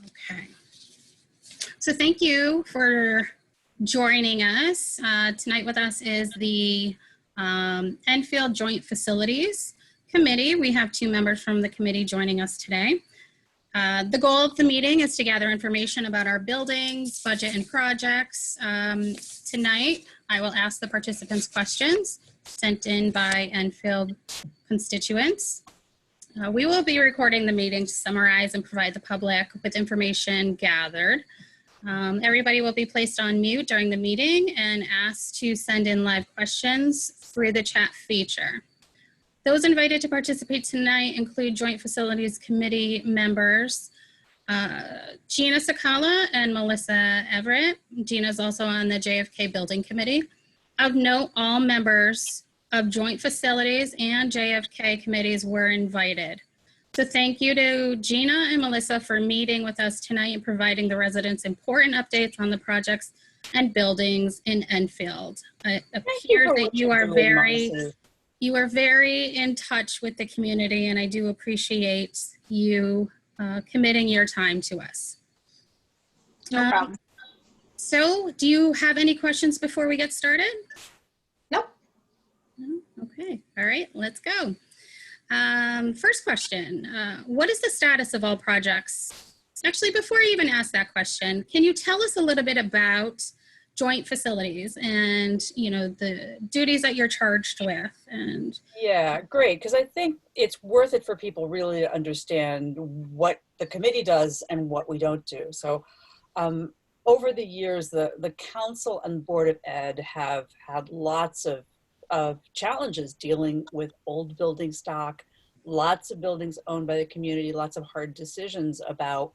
Okay. So thank you for joining us. Tonight with us is the Enfield Joint Facilities Committee. We have two members from the committee joining us today. The goal of the meeting is to gather information about our buildings, budget, and projects. Tonight, I will ask the participants questions sent in by Enfield constituents. We will be recording the meeting to summarize and provide the public with information gathered. Everybody will be placed on mute during the meeting and asked to send in live questions through the chat feature. Those invited to participate tonight include Joint Facilities Committee members, Gina Sakala and Melissa Everett. Gina is also on the JFK Building Committee. Of note, all members of Joint Facilities and JFK committees were invited. So thank you to Gina and Melissa for meeting with us tonight and providing the residents important updates on the projects and buildings in Enfield. It appears that you are very in touch with the community, and I do appreciate you committing your time to us. No problem. So do you have any questions before we get started? Nope. No? Okay, all right, let's go. First question, what is the status of all projects? Actually, before I even ask that question, can you tell us a little bit about joint facilities and, you know, the duties that you're charged with? And yeah, great, because I think it's worth it for people really to understand what the committee does and what we don't do. So over the years, the council and board of ed have had lots of challenges dealing with old building stock, lots of buildings owned by the community, lots of hard decisions about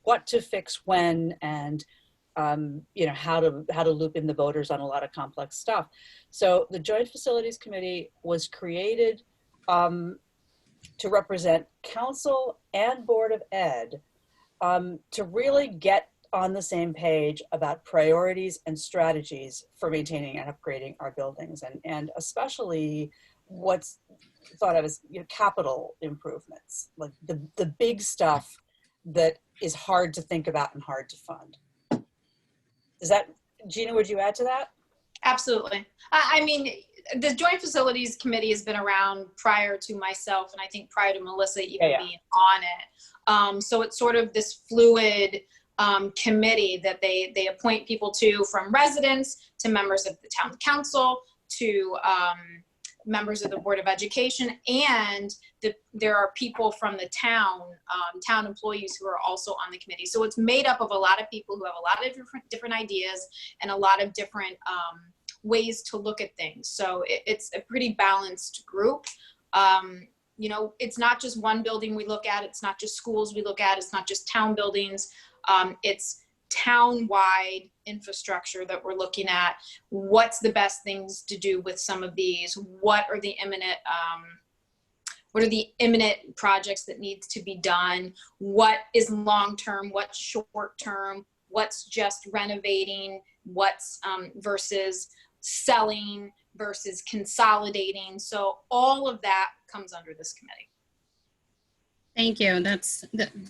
what to fix when, and you know, how to loop in the voters on a lot of complex stuff. So the Joint Facilities Committee was created to represent council and board of ed to really get on the same page about priorities and strategies for maintaining and upgrading our buildings, and especially what's thought of as, you know, capital improvements, like the big stuff that is hard to think about and hard to fund. Is that, Gina, would you add to that? Absolutely. I mean, the Joint Facilities Committee has been around prior to myself, and I think prior to Melissa even being on it. So it's sort of this fluid committee that they appoint people to, from residents to members of the town council to members of the Board of Education, and there are people from the town employees who are also on the committee. So it's made up of a lot of people who have a lot of different ideas and a lot of different ways to look at things. So it's a pretty balanced group. You know, it's not just one building we look at, it's not just schools we look at, it's not just town buildings. It's town-wide infrastructure that we're looking at. What's the best things to do with some of these? What are the imminent projects that needs to be done? What is long-term? What's short-term? What's just renovating? What's versus selling versus consolidating? So all of that comes under this committee. thank you. That's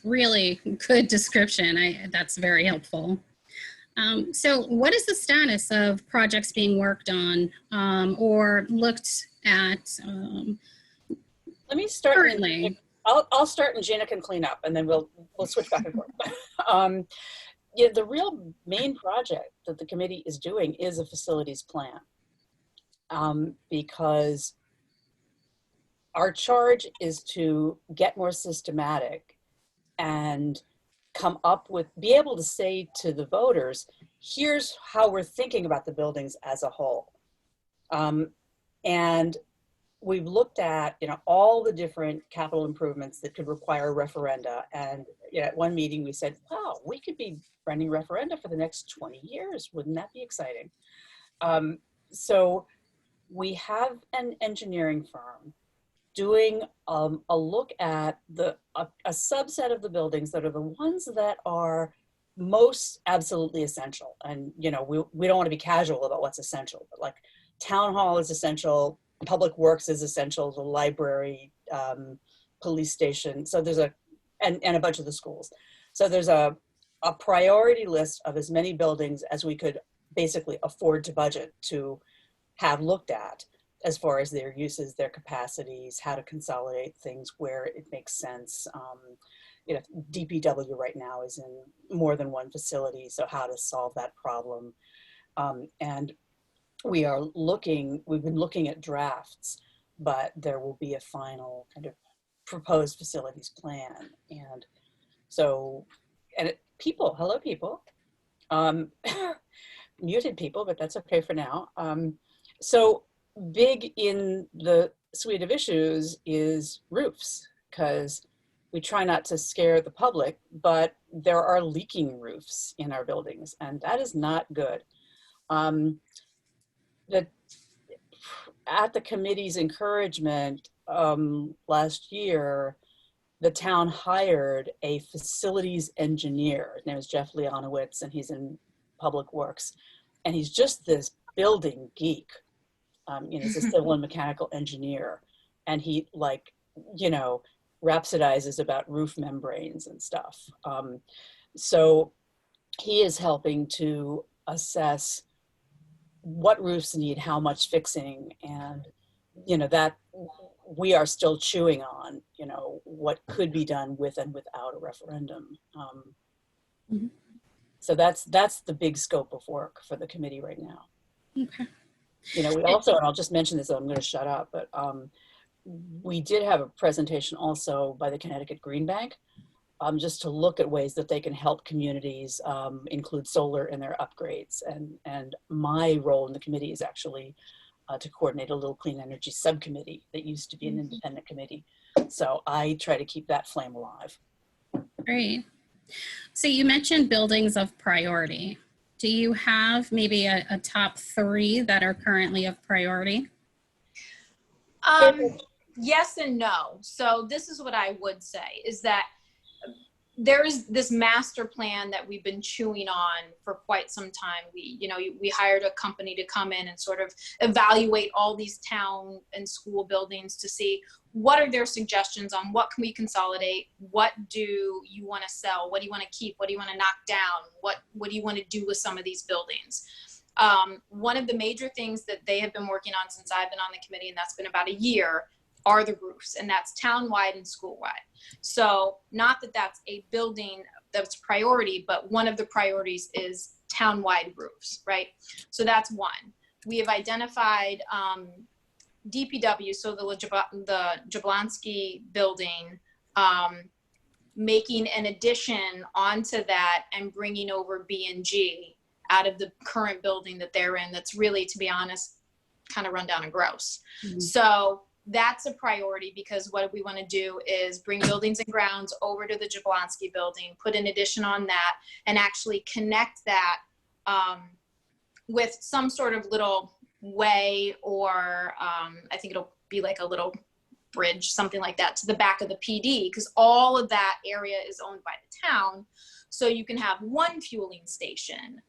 really good description. That's very helpful. So what is the status of projects being worked on or looked at Let me start. currently? I'll start and Gina can clean up, and then we'll switch back and forth. Yeah, the real main project that the committee is doing is a facilities plan, because our charge is to get more systematic and come up with, be able to say to the voters, here's how we're thinking about the buildings as a whole. And we've looked at, you know, all the different capital improvements that could require referenda. And you know, at one meeting we said, wow, we could be running referenda for the next 20 years. Wouldn't that be exciting? So we have an engineering firm doing a look at a subset of the buildings that are the ones that are most absolutely essential. And you know, we don't want to be casual about what's essential, but like town hall is essential, public works is essential, the library, police station. So there's and a bunch of the schools. So there's a priority list of as many buildings as we could basically afford to budget to have looked at, as far as their uses, their capacities, how to consolidate things where it makes sense. You know, DPW right now is in more than one facility, so how to solve that problem. And we've been looking at drafts, but there will be a final kind of proposed facilities plan. And so, hello people, muted people, but that's okay for now. So big in the suite of issues is roofs, because we try not to scare the public, but there are leaking roofs in our buildings, and that is not good. At the committee's encouragement, last year, the town hired a facilities engineer. His name is Jeff Leonowitz, and he's in public works. And he's just this building geek. You know, he's a civil and mechanical engineer. And he, like, you know, rhapsodizes about roof membranes and stuff. So he is helping to assess what roofs need how much fixing, and, you know, that we are still chewing on, you know, what could be done with and without a referendum. So that's the big scope of work for the committee right now. Okay. You know, we also, and I'll just mention this, I'm going to shut up, but we did have a presentation also by the Connecticut Green Bank, just to look at ways that they can help communities include solar in their upgrades. And my role in the committee is actually to coordinate a little clean energy subcommittee that used to be an independent committee. So I try to keep that flame alive. Great. So you mentioned buildings of priority. Do you have maybe a top 3 that are currently of priority? Yes and no. So this is what I would say is that there is this master plan that we've been chewing on for quite some time. We hired a company to come in and sort of evaluate all these town and school buildings to see what are their suggestions on what can we consolidate, what do you want to sell, what do you want to keep, what do you want to knock down, what do you want to do with some of these buildings. One of the major things that they have been working on since I've been on the committee, and that's been about a year, are the roofs, and that's town-wide and school-wide. So not that that's a building that's priority, but one of the priorities is town-wide roofs, right? So that's one. We have identified DPW, so the Jablonski building, making an addition onto that and bringing over B&G out of the current building that they're in. That's really, to be honest, kind of run down and gross. So that's a priority, because what we want to do is bring buildings and grounds over to the Jablonski building, put an addition on that, and actually connect that with some sort of little way, or I think it'll be like a little bridge, something like that, to the back of the PD, because all of that area is owned by the town. So you can have one fueling station.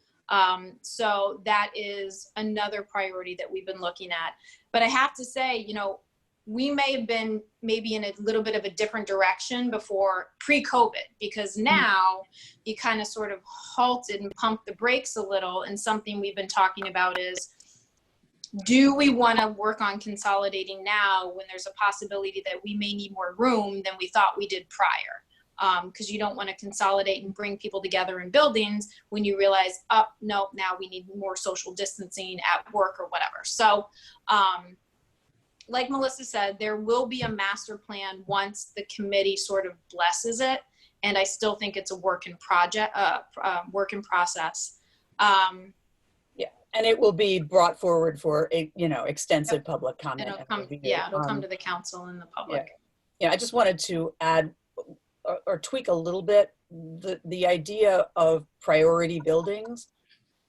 So that is another priority that we've been looking at. But I have to say, you know, we may have been maybe in a little bit of a different direction before pre-COVID, because now you kind of sort of halted and pumped the brakes a little. And something we've been talking about is, do we want to work on consolidating now when there's a possibility that we may need more room than we thought we did prior? Because you don't want to consolidate and bring people together in buildings when you realize, oh, no, now we need more social distancing at work or whatever. So, like Melissa said, there will be a master plan once the committee sort of blesses it, and I still think it's a work in process. Yeah, and it will be brought forward for extensive public comment. It'll come to the council and the public. Yeah, I just wanted to add or tweak a little bit the idea of priority buildings.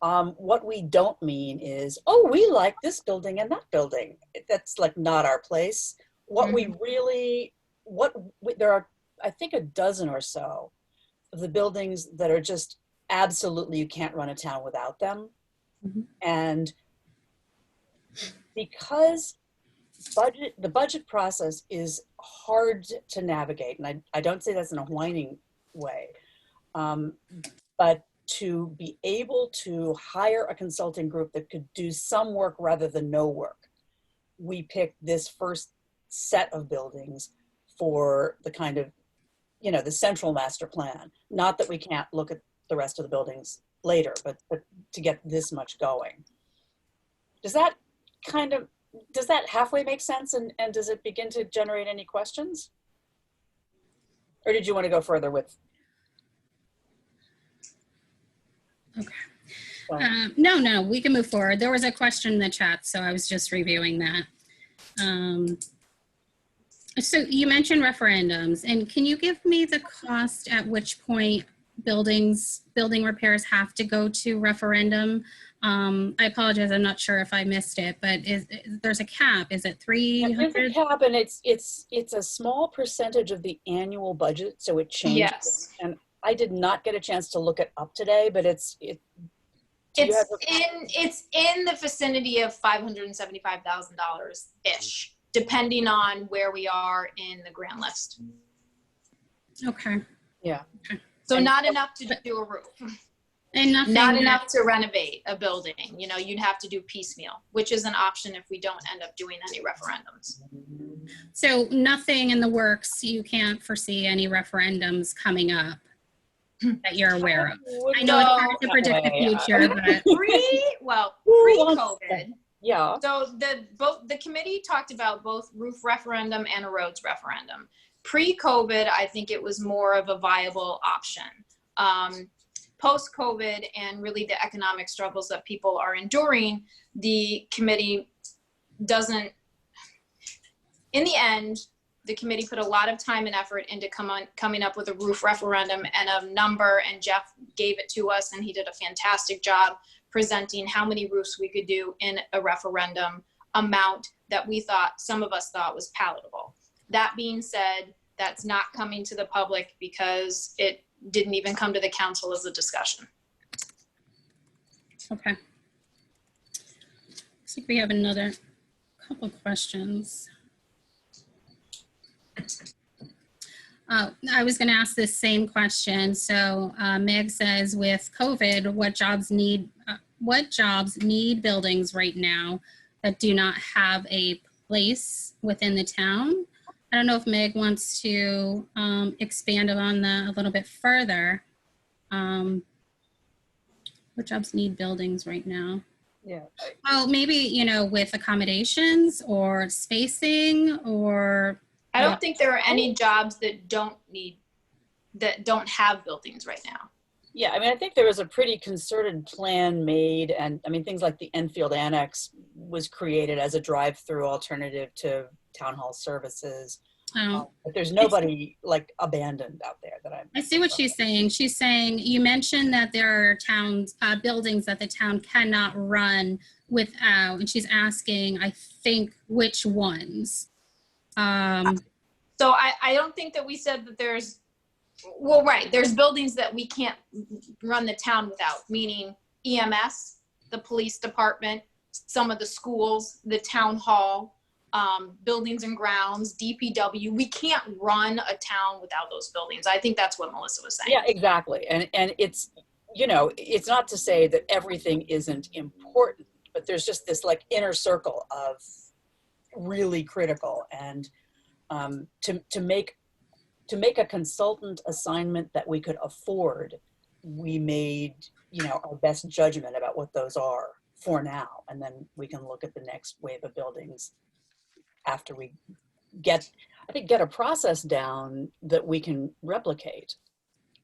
What we don't mean is, oh, we like this building and that building. That's like not our place. What we really, there are, I think, a dozen or so of the buildings that are just absolutely, you can't run a town without them. And because the budget process is hard to navigate, and I don't say that's in a whining way, But to be able to hire a consulting group that could do some work rather than no work, we picked this first set of buildings for the kind of, you know, the central master plan. Not that we can't look at the rest of the buildings later, but to get this much going. Does that halfway make sense? And does it begin to generate any questions? Or did you want to go further with? Okay. No, we can move forward. There was a question in the chat, so I was just reviewing that. So you mentioned referendums, and can you give me the cost at which point building repairs have to go to referendum? I apologize, I'm not sure if I missed it, but there's a cap. Is it 300? There's a cap, and it's a small percentage of the annual budget, so it changes. Yes. And I did not get a chance to look it up today, but it's in the vicinity of $575,000 ish, depending on where we are in the grant list. Okay. Yeah. Okay. So not enough to do a roof. And Not enough to renovate a building. You know, you'd have to do piecemeal, which is an option if we don't end up doing any referendums. So nothing in the works, you can't foresee any referendums coming up that you're aware of? I know it's hard to predict the future, but pre-COVID. Yeah. So the committee talked about both roof referendum and a roads referendum. Pre-COVID, I think it was more of a viable option. Post-COVID and really the economic struggles that people are enduring, the committee doesn't, in the end, the committee put a lot of time and effort into coming up with a roof referendum and a number, and Jeff gave it to us, and he did a fantastic job presenting how many roofs we could do in a referendum amount that some of us thought was palatable. That being said, that's not coming to the public because it didn't even come to the council as a discussion. okay. Looks like we have another couple questions. I was going to ask this same question. So Meg says, with COVID, what jobs need buildings right now that do not have a place within the town? I don't know if Meg wants to expand on that a little bit further. What jobs need buildings right now? Yeah. Oh, maybe, you know, with accommodations or spacing, or I don't think there are any jobs that don't have buildings right now. Yeah, I mean, I think there was a pretty concerted plan made, and I mean, things like the Enfield Annex was created as a drive-through alternative to town hall services. But there's nobody like abandoned out there that I see what she's saying. She's saying, you mentioned that there are buildings that the town cannot run without, and she's asking, I think, which ones? So I don't think that we said that there's, well, right, there's buildings that we can't run the town without, meaning EMS, the police department, some of the schools, the town hall, buildings and grounds, DPW. We can't run a town without those buildings. I think that's what Melissa was saying. Yeah, exactly. And it's, you know, it's not to say that everything isn't important, but there's just this like inner circle of really critical. And to make a consultant assignment that we could afford, we made, you know, our best judgment about what those are for now. And then we can look at the next wave of buildings after we get a process down that we can replicate,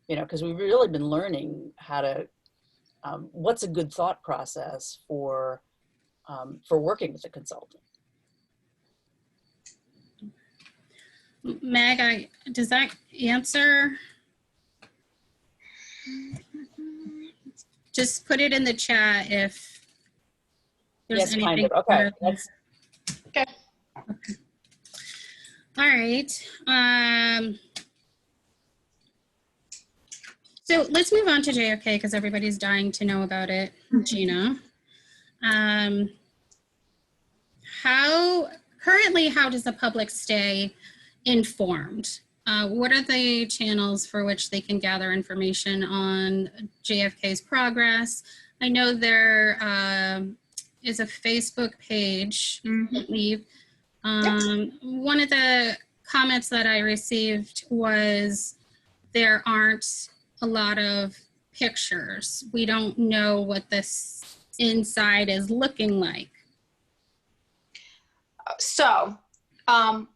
you know, because we've really been learning how to, what's a good thought process for working with a consultant. Meg, does that answer? Just put it in the chat if there's anything. Kind of. Okay. Okay. Okay. All right. So let's move on to JFK because everybody's dying to know about it. Gina, how does the public stay informed what are the channels for which they can gather information on JFK's progress? I know there is a Facebook page, I believe. One of the comments that I received was there aren't a lot of pictures. We don't know what this inside is looking like. So,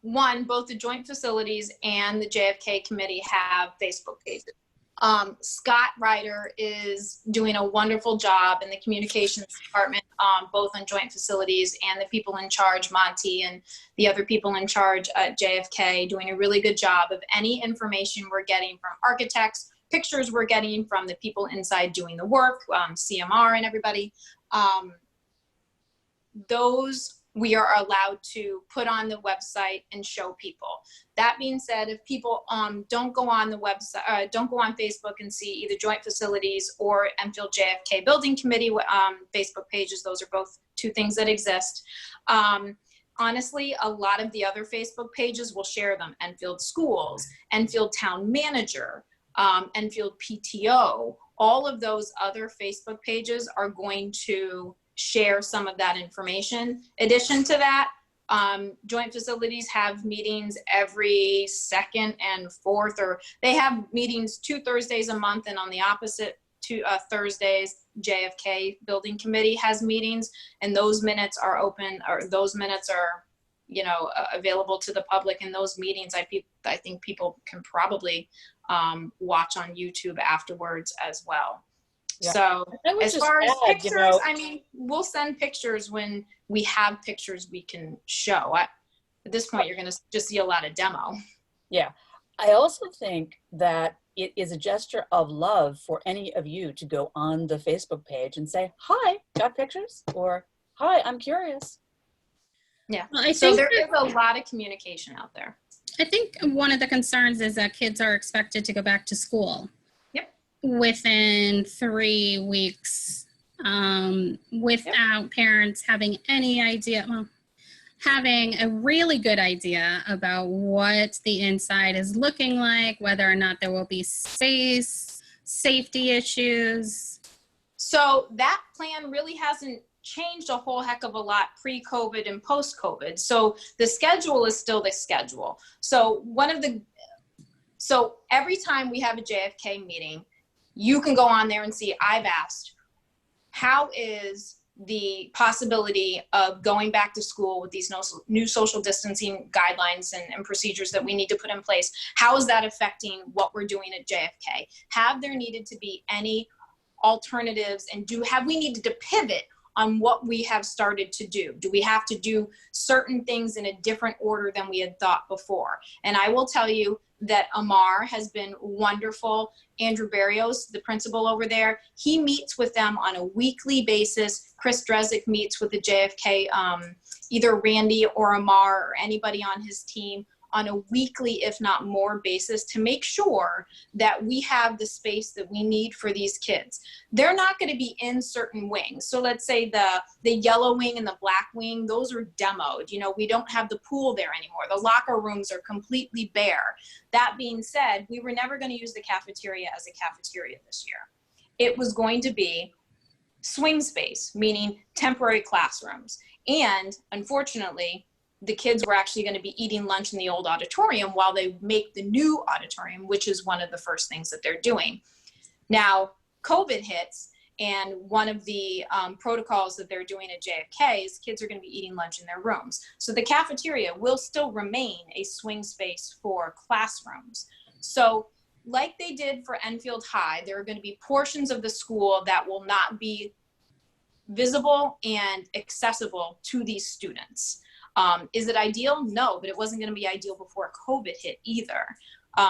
one, both the joint facilities and the JFK committee have Facebook pages. Scott Ryder is doing a wonderful job in the communications department, both on joint facilities, and the people in charge, Monty and the other people in charge at JFK, doing a really good job of any information we're getting from architects, pictures we're getting from the people inside doing the work, CMR and everybody. Those we are allowed to put on the website and show people. That being said, if people don't go on the website, don't go on Facebook and see either joint facilities or Enfield JFK Building Committee Facebook pages, those are both two things that exist. Honestly, a lot of the other Facebook pages will share them. Enfield Schools, Enfield Town Manager, Enfield PTO, all of those other Facebook pages are going to share some of that information. Addition to that, joint facilities have meetings every second and fourth, or they have meetings 2 Thursdays a month, and on the opposite two Thursdays, JFK Building Committee has meetings, and those minutes are open, or those minutes are, you know, available to the public. And those meetings, I think people can probably watch on YouTube afterwards as well. Yeah. So as far as pictures, you know, I mean, we'll send pictures when we have pictures we can show. At this point, you're going to just see a lot of demo. Yeah. I also think that it is a gesture of love for any of you to go on the Facebook page and say, hi, got pictures? Or, hi, I'm curious. Yeah. Well, so there is a lot of communication out there. I think one of the concerns is that kids are expected to go back to school within 3 weeks, without parents having any idea, well, having a really good idea about what the inside is looking like, whether or not there will be space, safety issues. So that plan really hasn't changed a whole heck of a lot pre-COVID and post-COVID. So the schedule is still the schedule. So every time we have a JFK meeting, you can go on there and see, I've asked, how is the possibility of going back to school with these new social distancing guidelines and procedures that we need to put in place? How is that affecting what we're doing at JFK? Have there needed to be any alternatives, and have we needed to pivot on what we have started to do? Do we have to do certain things in a different order than we had thought before? And I will tell you that Amar has been wonderful. Andrew Barrios, the principal over there, he meets with them on a weekly basis. Chris Drezick meets with the JFK, either Randy or Amar or anybody on his team on a weekly, if not more, basis to make sure that we have the space that we need for these kids. They're not going to be in certain wings. So let's say the yellow wing and the black wing, those are demoed. You know, we don't have the pool there anymore. The locker rooms are completely bare. That being said, we were never going to use the cafeteria as a cafeteria this year. It was going to be swing space, meaning temporary classrooms. And unfortunately, the kids were actually going to be eating lunch in the old auditorium while they make the new auditorium, which is one of the first things that they're doing. Now, COVID hits, and one of the protocols that they're doing at JFK is kids are going to be eating lunch in their rooms. So the cafeteria will still remain a swing space for classrooms. So like they did for Enfield High, there are going to be portions of the school that will not be visible and accessible to these students. Is it ideal? No, but it wasn't going to be ideal before COVID hit either.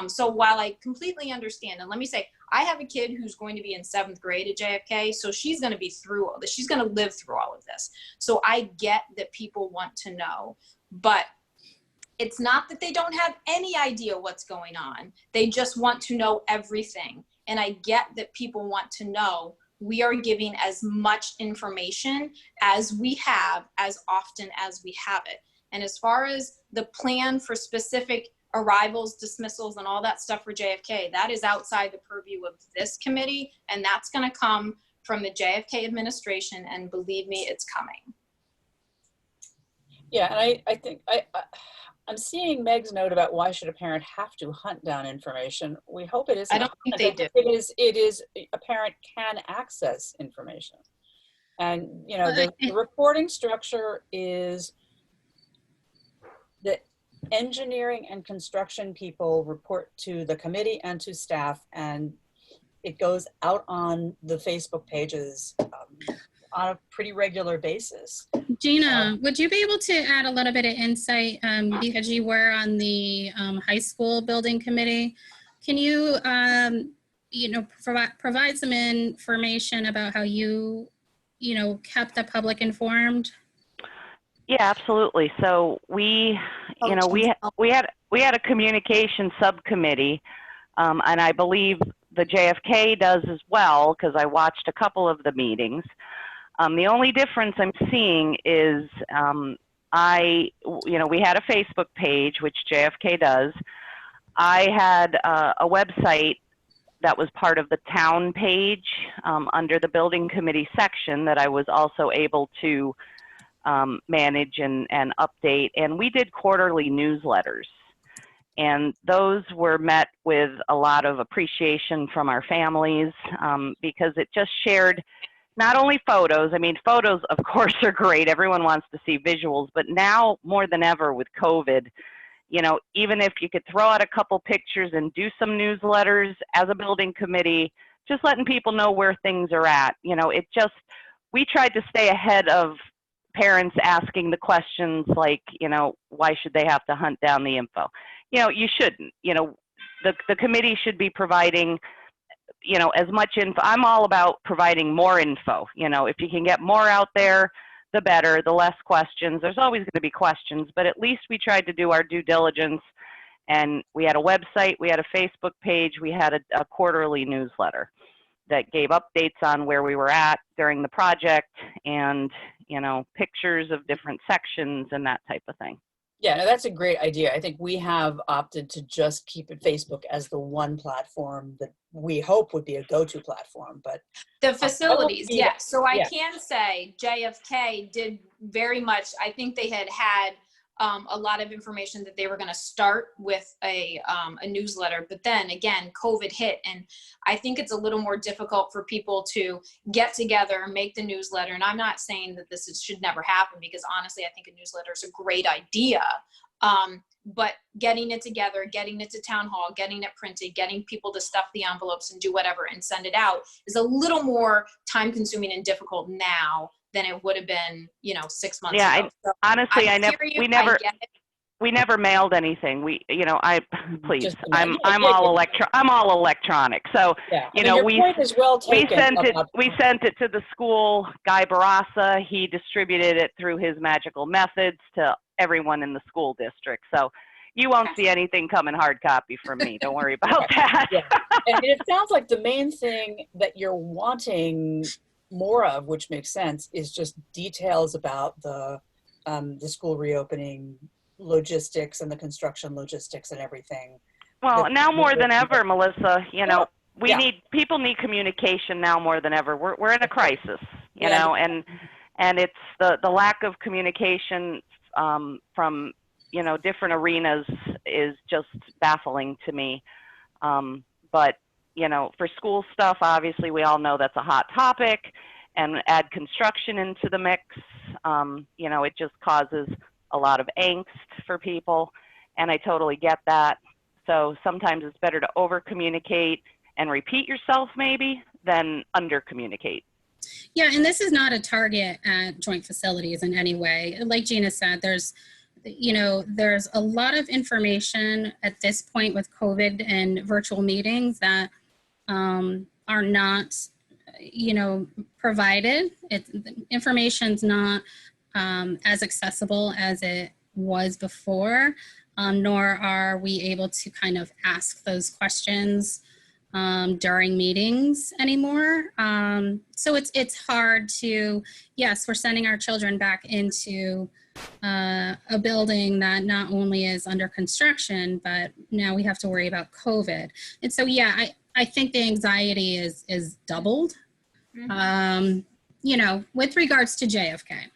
So while I completely understand, and let me say, I have a kid who's going to be in 7th grade at JFK, so she's going to be through all this. She's going to live through all of this. So I get that people want to know, but it's not that they don't have any idea what's going on. They just want to know everything. And I get that people want to know. We are giving as much information as we have, as often as we have it. And as far as the plan for specific arrivals, dismissals, and all that stuff for JFK, that is outside the purview of this committee, and that's going to come from the JFK administration, and believe me, it's coming. Yeah, and I think I'm seeing Meg's note about why should a parent have to hunt down information. We hope it isn't. I don't think they do. It is a parent can access information. And, you know, the reporting structure is the engineering and construction people report to the committee and to staff, and it goes out on the Facebook pages on a pretty regular basis. Gina, would you be able to add a little bit of insight because you were on the high school building committee? Can you, you know, provide some information about how you know, kept the public informed? Yeah, absolutely. So we, you know, we had a communication subcommittee, and I believe the JFK does as well, because I watched a couple of the meetings. The only difference I'm seeing is you know, we had a Facebook page, which JFK does. I had a website that was part of the town page under the building committee section that I was also able to manage and update. And we did quarterly newsletters. And those were met with a lot of appreciation from our families because it just shared not only photos. I mean, photos, of course, are great. Everyone wants to see visuals. But now, more than ever with COVID, you know, even if you could throw out a couple pictures and do some newsletters as a building committee, just letting people know where things are at. You know, it just, we tried to stay ahead of parents asking the questions like, you know, why should they have to hunt down the info? You know, you shouldn't. You know, the committee should be providing, you know, as much info. I'm all about providing more info. You know, if you can get more out there, the better, the less questions. There's always going to be questions, but at least we tried to do our due diligence. And we had a website, we had a Facebook page, we had a quarterly newsletter that gave updates on where we were at during the project and, you know, pictures of different sections and that type of thing. Yeah, no, that's a great idea. I think we have opted to just keep it Facebook as the one platform that we hope would be a go-to platform, but the facilities, yes. So I yeah. can say JFK did very much, I think they had a lot of information that they were going to start with a newsletter, but then again, COVID hit, and I think it's a little more difficult for people to get together and make the newsletter. And I'm not saying that should never happen, because honestly, I think a newsletter is a great idea. But getting it together, getting it to town hall, getting it printed, getting people to stuff the envelopes and do whatever and send it out is a little more time consuming and difficult now than it would have been, you know, 6 months ago. So honestly, we never mailed anything. We, you know, please, I'm all electronic. So, yeah. You know, we sent it to the school. Guy Barassa, he distributed it through his magical methods to everyone in the school district. So you won't see anything coming hard copy from me. Don't worry about that. Yeah. And it sounds like the main thing that you're wanting more of, which makes sense, is just details about the school reopening logistics and the construction logistics and everything. Well, now more than ever, Melissa, you know, people need communication now more than ever. We're in a crisis, you know, and it's the lack of communication from, you know, different arenas is just baffling to me. But, you know, for school stuff, obviously we all know that's a hot topic, and add construction into the mix, you know, it just causes a lot of angst for people, and I totally get that. So sometimes it's better to over communicate and repeat yourself maybe than under communicate. Yeah, and this is not a target at joint facilities in any way. Like Gina said, there's a lot of information at this point with COVID and virtual meetings that are not, you know, provided. Information's not as accessible as it was before, nor are we able to kind of ask those questions during meetings anymore. So it's hard to, yes, we're sending our children back into a building that not only is under construction, but now we have to worry about COVID. And so, yeah, I think the anxiety is doubled, you know, with regards to JFK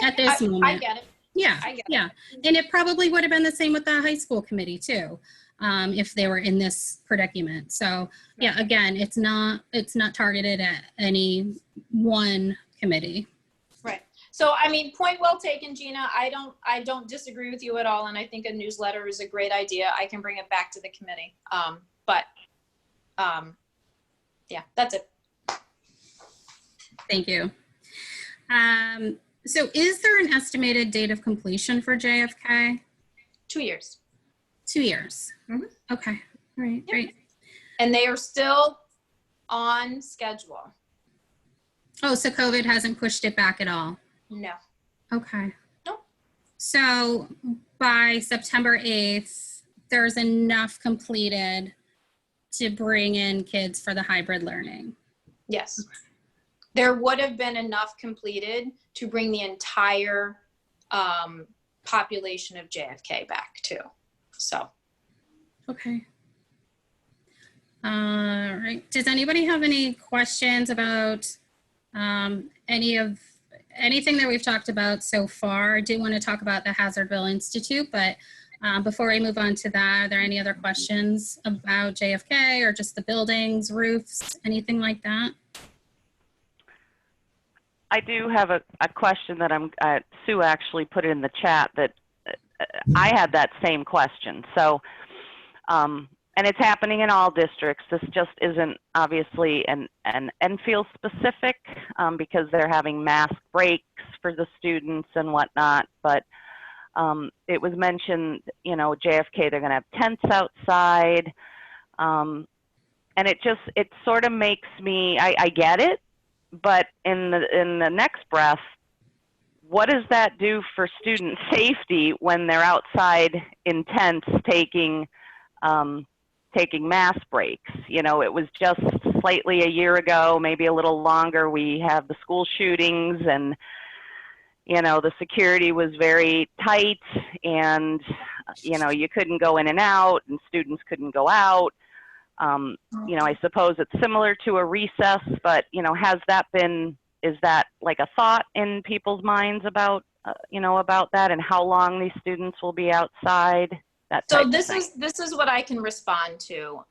at this moment. I get it. Yeah, I get yeah. And it probably would have been the same with the high school committee too, if they were in this predicament. So yeah, again, it's not targeted at any one committee. Right. So, I mean, point well taken, Gina. I don't disagree with you at all. And I think a newsletter is a great idea. I can bring it back to the committee. Yeah, that's it. Thank you. So is there an estimated date of completion for JFK? 2 years. 2 years. Mhm. Okay. All right. Yep. Great. And they are still on schedule. Oh, so COVID hasn't pushed it back at all? No. Okay. No. So by September 8th, there's enough completed to bring in kids for the hybrid learning? Yes. There would have been enough completed to bring the entire population of JFK back too. So. Okay. All right. Does anybody have any questions about anything that we've talked about so far? I do want to talk about the Hazardville Institute, but before we move on to that, are there any other questions about JFK or just the buildings, roofs, anything like that? I do have a question that Sue actually put it in the chat that I had that same question. So, and it's happening in all districts. This just isn't obviously an Enfield specific because they're having mask breaks for the students and whatnot. But it was mentioned, you know, JFK, they're going to have tents outside. And it sort of makes me, I get it. But in the next breath, what does that do for student safety when they're outside in tents taking mass breaks? You know, it was just slightly a year ago, maybe a little longer, we have the school shootings and, you know, the security was very tight and, you know, you couldn't go in and out and students couldn't go out. You know, I suppose it's similar to a recess, but, you know, is that like a thought in people's minds about, you know, about that and how long these students will be outside? So this is what I can respond to.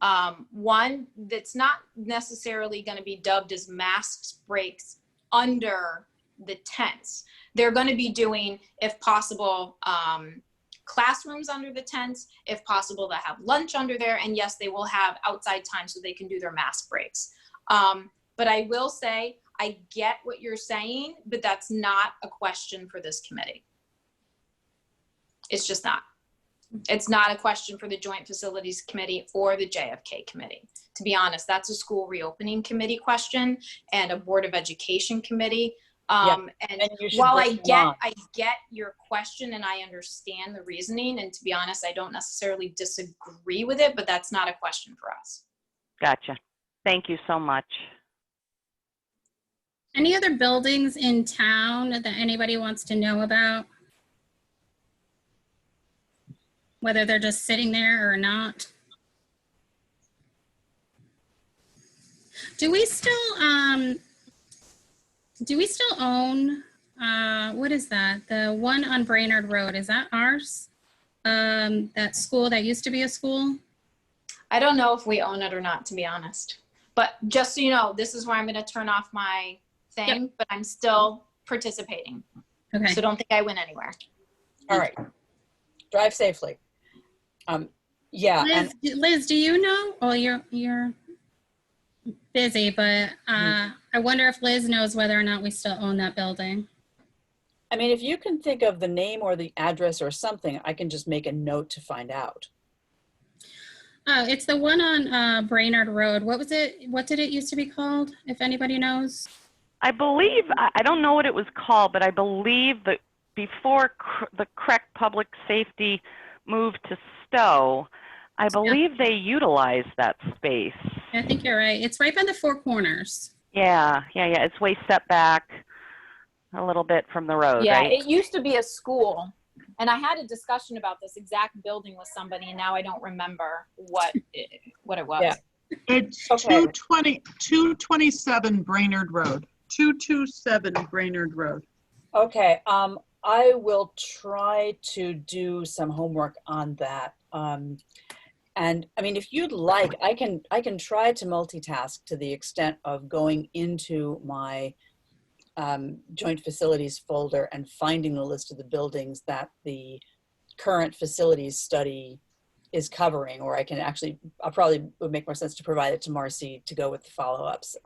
One, that's not necessarily going to be dubbed as mask breaks under the tents. They're going to be doing, if possible, classrooms under the tents, if possible, to have lunch under there. And yes, they will have outside time so they can do their mask breaks. But I will say, I get what you're saying, but that's not a question for this committee. It's just not. It's not a question for the Joint Facilities Committee or the JFK Committee. To be honest, that's a school reopening committee question and a Board of Education committee. And while I get your question and I understand the reasoning, and to be honest, I don't necessarily disagree with it, but that's not a question for us. Gotcha. Thank you so much. Any other buildings in town that anybody wants to know about? Whether they're just sitting there or not? Do we still own, what is that? The one on Brainerd Road, is that ours? That school that used to be a school? I don't know if we own it or not, to be honest. But just so you know, this is where I'm going to turn off my thing, but I'm still participating. Okay. So don't think I went anywhere. All right. Drive safely. Yeah. Liz, do you know? Well, you're busy, but I wonder if Liz knows whether or not we still own that building. I mean, if you can think of the name or the address or something, I can just make a note to find out. Oh, it's the one on Brainerd Road. What was it? What did it used to be called, if anybody knows? I believe, I don't know what it was called, but I believe that before the correct public safety moved to Stowe, I believe they utilized that space. I think you're right. It's right by the Four Corners. Yeah. It's way set back. a little bit from the road, Yeah, right? it used to be a school. And I had a discussion about this exact building with somebody, and now I don't remember what it was. Yeah. It's Okay. 227 Brainerd Road. 227 Brainerd Road. Okay, I will try to do some homework on that. And I mean, if you'd like, I can try to multitask to the extent of going into my joint facilities folder and finding the list of the buildings that the current facilities study is covering, or I can actually, I'll probably would make more sense to provide it to Marcy to go with the follow-ups.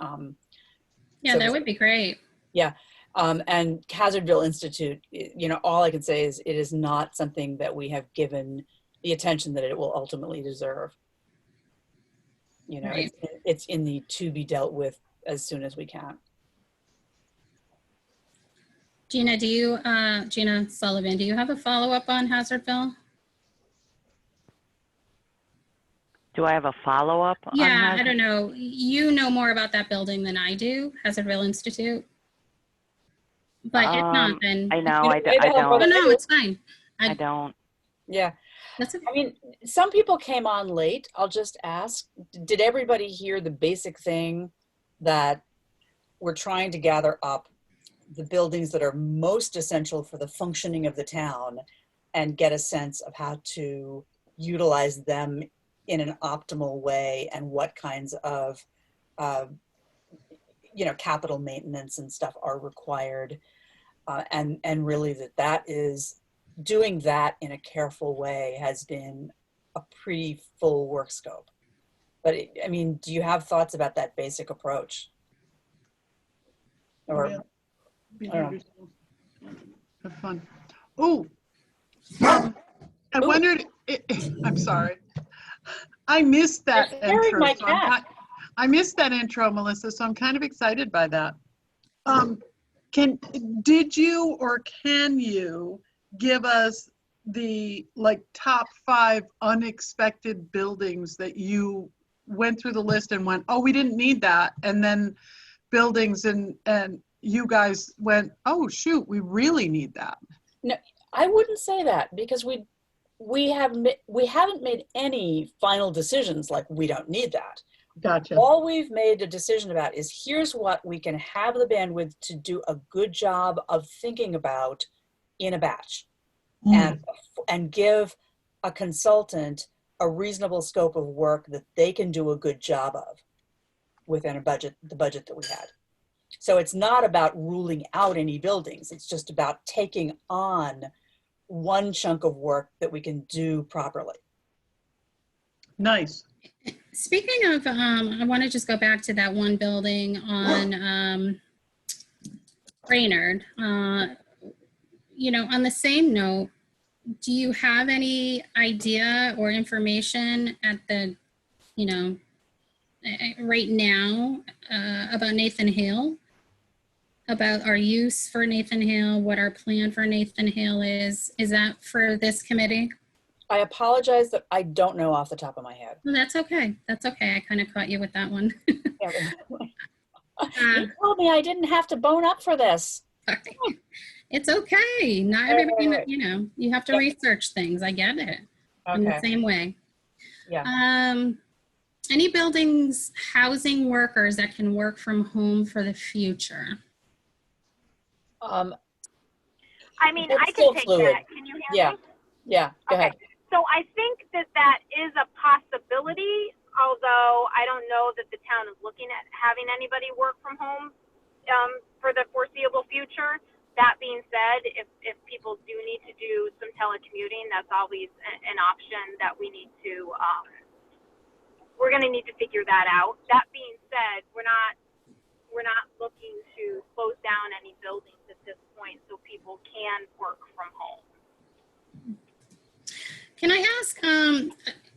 Yeah, So that would be great. Yeah, and Hazardville Institute, you know, all I can say is it is not something that we have given the attention that it will ultimately deserve. You know, Right. it's in the to be dealt with as soon as we can. Gina, Gina Sullivan, do you have a follow-up on Hazardville? Do I have a follow-up? Yeah, I don't know. You know more about that building than I do, Hazardville Institute. But if not, then I know, I Maybe help oh her. don't. no, it's fine. I don't. Yeah, That's okay. I mean, some people came on late. I'll just ask, did everybody hear the basic thing that we're trying to gather up the buildings that are most essential for the functioning of the town and get a sense of how to utilize them in an optimal way, and what kinds of you know, capital maintenance and stuff are required, and really that is doing that in a careful way has been a pretty full work scope. But I mean, do you have thoughts about that basic approach? Or Yeah. I don't know. Have fun. Oh, I wondered, I'm sorry. I missed that You're scaring intro. my So I'm cat. not, I missed that intro, Melissa, so I'm kind of excited by that. Did you or can you give us the top 5 unexpected buildings that you went through the list and went, oh, we didn't need that, and then buildings and you guys went, oh shoot, we really need that? No, I wouldn't say that, because we haven't made any final decisions like we don't need that. Gotcha. All we've made a decision about is here's what we can have the bandwidth to do a good job of thinking about in a batch, and give a consultant a reasonable scope of work that they can do a good job of within the budget that we had. So it's not about ruling out any buildings. It's just about taking on one chunk of work that we can do properly. Nice. Speaking of, I want to just go back to that one building on Brainerd. You know, on the same note, do you have any idea or information at the, you know, right now about Nathan Hale? About our use for Nathan Hale, what our plan for Nathan Hale is? Is that for this committee? I apologize that I don't know off the top of my head. Well, that's okay. That's okay. I kind of caught you with that one. You told me I didn't have to bone up for this. It's okay. Not everybody, you know, you have to research things. I get it. I'm the same way. Yeah. Any buildings housing workers that can work from home for the future? I mean, it's I still can take fluid. that. Can you hear me? Yeah, go ahead. So I think that is a possibility, although I don't know that the town is looking at having anybody work from home for the foreseeable future. That being said, if people do need to do some telecommuting, that's always an option that we need to, we're going to need to figure that out. That being said, we're not looking to close down any buildings at this point so people can work from home. Can I ask,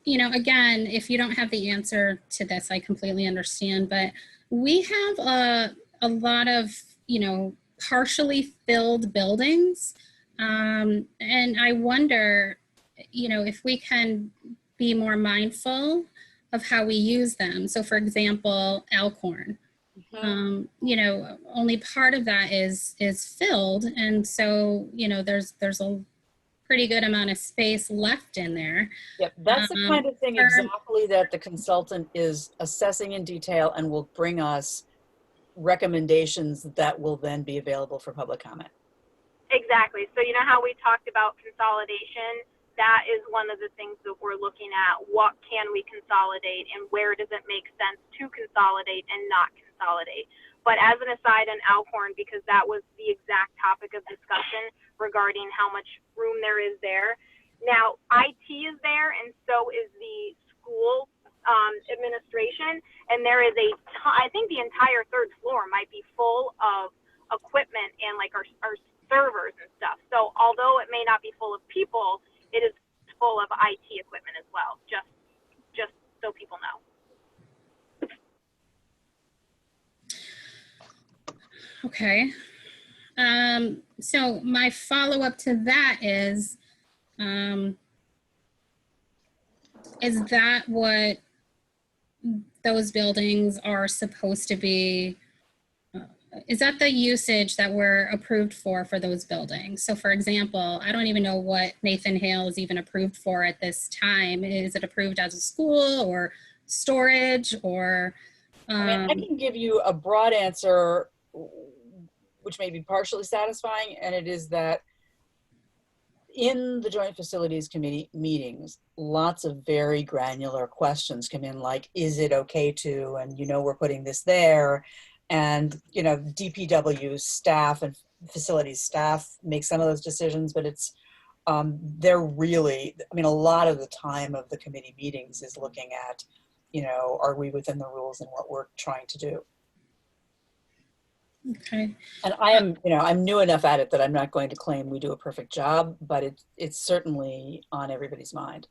you know, again, if you don't have the answer to this, I completely understand, but we have a lot of, you know, partially filled buildings. And I wonder, you know, if we can be more mindful of how we use them. So for example, Elkhorn. You know, only part of that is filled, and so, you know, there's a pretty good amount of space left in there. Yep, that's the kind of thing for- exactly that the consultant is assessing in detail and will bring us recommendations that will then be available for public comment. Exactly. So you know how we talked about consolidation? That is one of the things that we're looking at. What can we consolidate and where does it make sense to consolidate and not consolidate? But as an aside on Alcorn, because that was the exact topic of discussion regarding how much room there is there. Now, IT is there and so is the school administration. And there is I think the entire third floor might be full of equipment and like our servers and stuff. So although it may not be full of people, it is full of IT equipment as well, just so people know. Okay. So my follow-up to that is that what those buildings are supposed to be? Is that the usage that we're approved for those buildings? So for example, I don't even know what Nathan Hale is even approved for at this time. Is it approved as a school or storage or? I mean, I can give you a broad answer, which may be partially satisfying, and it is that in the Joint Facilities Committee meetings, lots of very granular questions come in, like, is it okay to, and you know, we're putting this there. And, you know, DPW staff and facilities staff make some of those decisions, but it's, they're really, I mean, a lot of the time of the committee meetings is looking at, you know, are we within the rules and what we're trying to do? Okay. And I am, you know, I'm new enough at it that I'm not going to claim we do a perfect job, but it's certainly on everybody's mind.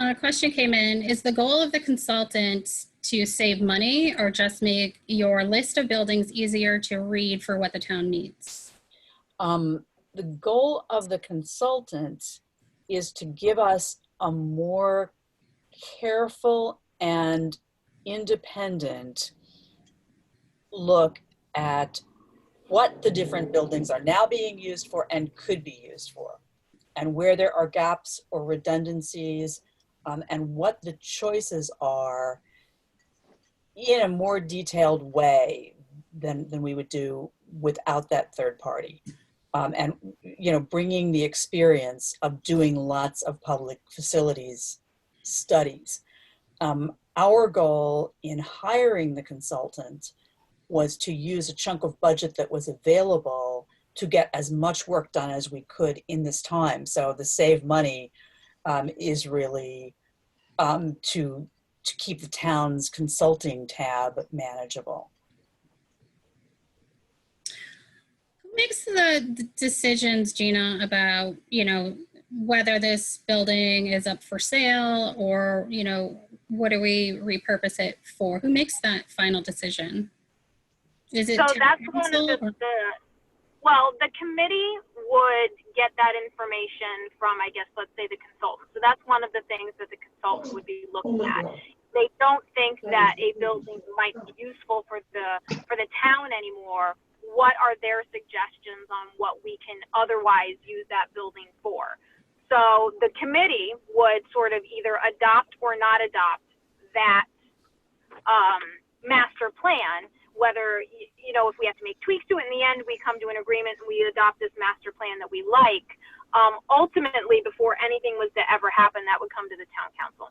A question came in. Is the goal of the consultant to save money or just make your list of buildings easier to read for what the town needs? The goal of the consultant is to give us a more careful and independent look at what the different buildings are now being used for and could be used for, and where there are gaps or redundancies, and what the choices are in a more detailed way than we would do without that third party. And, you know, bringing the experience of doing lots of public facilities studies. Our goal in hiring the consultant was to use a chunk of budget that was available to get as much work done as we could in this time. So the save money is really to keep the town's consulting tab manageable. Who makes the decisions, Gina, about, you know, whether this building is up for sale or, you know, what do we repurpose it for? Who makes that final decision? Is it So town that's one council of or- well, the committee would get that information from, I guess, let's say the consultant. So that's one of the things that the consultant would be looking at. They don't think that a building might be useful for the town anymore. What are their suggestions on what we can otherwise use that building for? So the committee would sort of either adopt or not adopt that master plan, whether, you know, if we have to make tweaks to it in the end, we come to an agreement and we adopt this master plan that we like. Ultimately, before anything was to ever happen, that would come to the town council.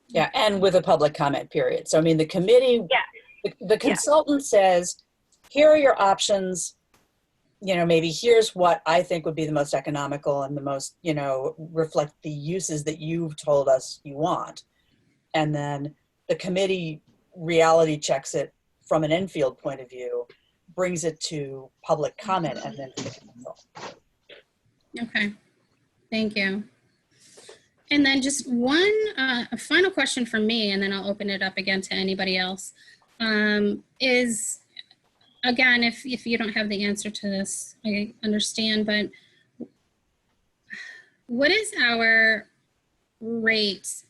Yeah, and with a public comment period. So, I mean, the committee, the consultant says, here are your options. You know, maybe here's what I think would be the most economical and the most, you know, reflect the uses that you've told us you want. And then the committee reality checks it from an Enfield point of view, brings it to public comment, and then to the council. Okay, thank you. And then just one a final question from me, and then I'll open it up again to anybody else. Is, again, if you don't have the answer to this, I understand, but what is our rate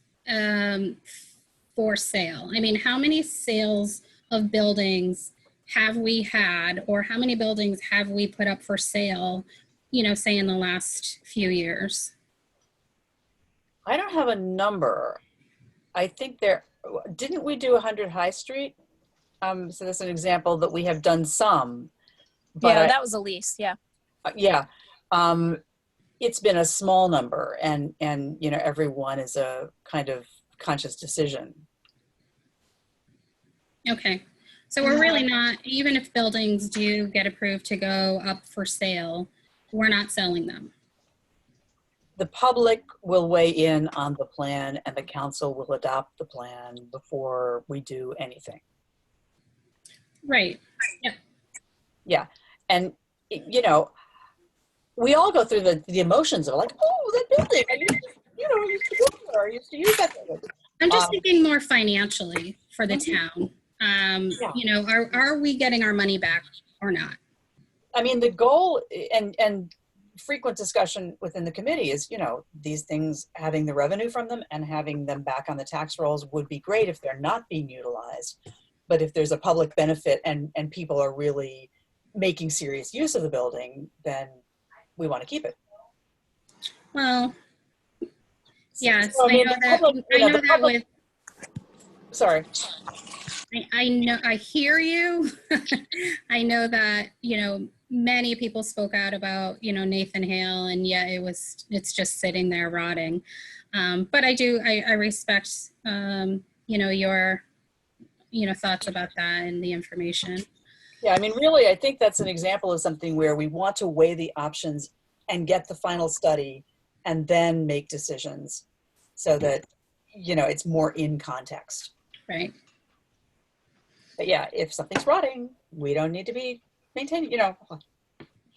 for sale? I mean, how many sales of buildings have we had, or how many buildings have we put up for sale, you know, say in the last few years? I don't have a number. I think didn't we do 100 High Street? So that's an example that we have done some. But Yeah, that was a lease. Yeah. yeah, it's been a small number, and you know, every one is a kind of conscious decision. Okay. So we're really not, even if buildings do get approved to go up for sale, we're not selling them. The public will weigh in on the plan, and the council will adopt the plan before we do anything. Right. Yeah. Yeah. And, you know, we all go through the emotions of like, oh, that building, I used to go there, I used to use that building. I'm just thinking more financially for the town. Yeah. You know, are we getting our money back or not? I mean, the goal and frequent discussion within the committee is, you know, these things, having the revenue from them and having them back on the tax rolls would be great if they're not being utilized. But if there's a public benefit and people are really making serious use of the building, then we want to keep it. Well, yes, So, I mean, I know that with, sorry. I know, I hear you. I know that, you know, many people spoke out about, you know, Nathan Hale, and yet it's just sitting there rotting. But I respect, you know, your, you know, thoughts about that and the information. Yeah, I mean, really, I think that's an example of something where we want to weigh the options and get the final study and then make decisions so that, you know, it's more in context. Right. But yeah, if something's rotting, we don't need to be maintaining, you know.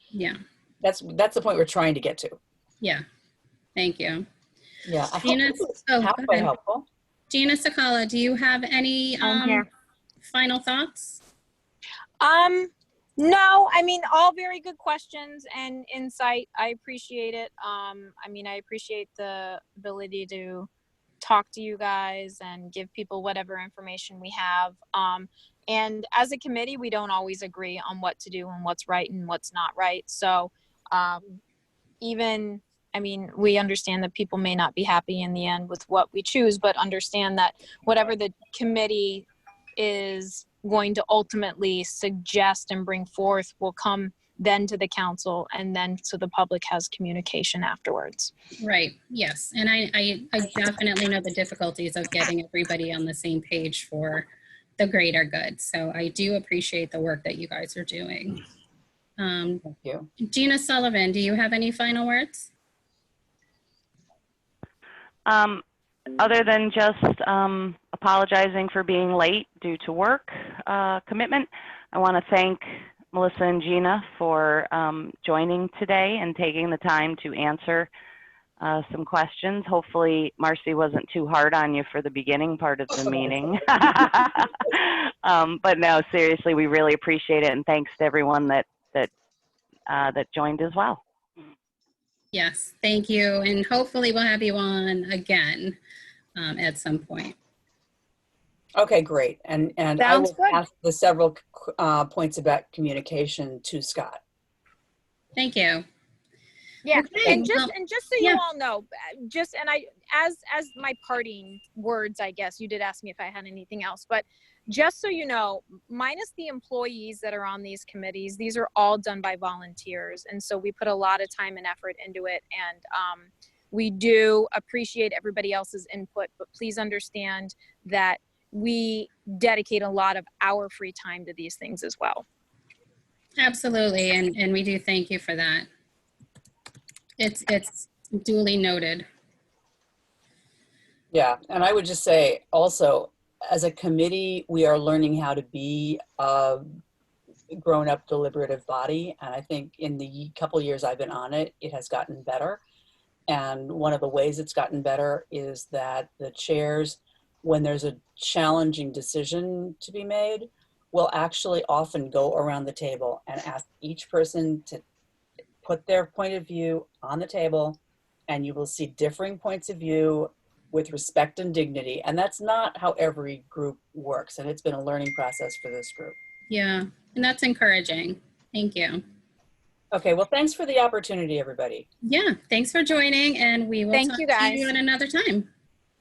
Yeah. That's the point we're trying to get to. Yeah. Thank you. Yeah, I hope Gina, this was go halfway ahead. helpful. Gina Sakala, do you have any final thoughts? No, I mean, all very good questions and insight. I appreciate it. I mean, I appreciate the ability to talk to you guys and give people whatever information we have. And as a committee, we don't always agree on what to do and what's right and what's not right. So even, I mean, we understand that people may not be happy in the end with what we choose, but understand that whatever the committee is going to ultimately suggest and bring forth will come then to the council, and then so the public has communication afterwards. Right. Yes. And I definitely know the difficulties of getting everybody on the same page for the greater good. So I do appreciate the work that you guys are doing. Thank you. Gina Sullivan, do you have any final words? Other than just apologizing for being late due to work commitment, I want to thank Melissa and Gina for joining today and taking the time to answer some questions. Hopefully, Marcy wasn't too hard on you for the beginning part of the meeting. But no, seriously, we really appreciate it, and thanks to everyone that joined as well. Yes, thank you. And hopefully we'll have you on again at some point. Okay, great. And I will pass the several points about communication to Scott. Thank you. Yeah, okay. and just so you all know, as my parting words, I guess you did ask me if I had anything else, but just so you know, minus the employees that are on these committees, these are all done by volunteers, and so we put a lot of time and effort into it, and we do appreciate everybody else's input, but please understand that we dedicate a lot of our free time to these things as well. Absolutely, and we do thank you for that. It's duly noted. Yeah, and I would just say also, as a committee, we are learning how to be a grown-up deliberative body, and I think in the couple years I've been on it, it has gotten better. And one of the ways it's gotten better is that the chairs, when there's a challenging decision to be made, will actually often go around the table and ask each person to put their point of view on the table, and you will see differing points of view with respect and dignity. And that's not how every group works. And it's been a learning process for this group. Yeah, and that's encouraging. Thank you. Okay, well, thanks for the opportunity, everybody. Yeah, thanks for joining, and we will Thank talk you, to guys. you at another time.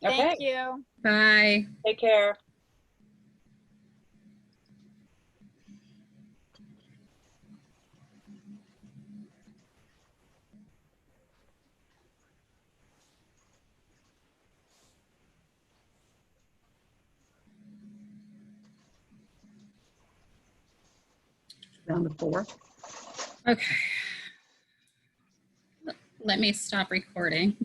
Okay, Thank you. Bye. take care. Down to 4. Okay. Let me stop recording.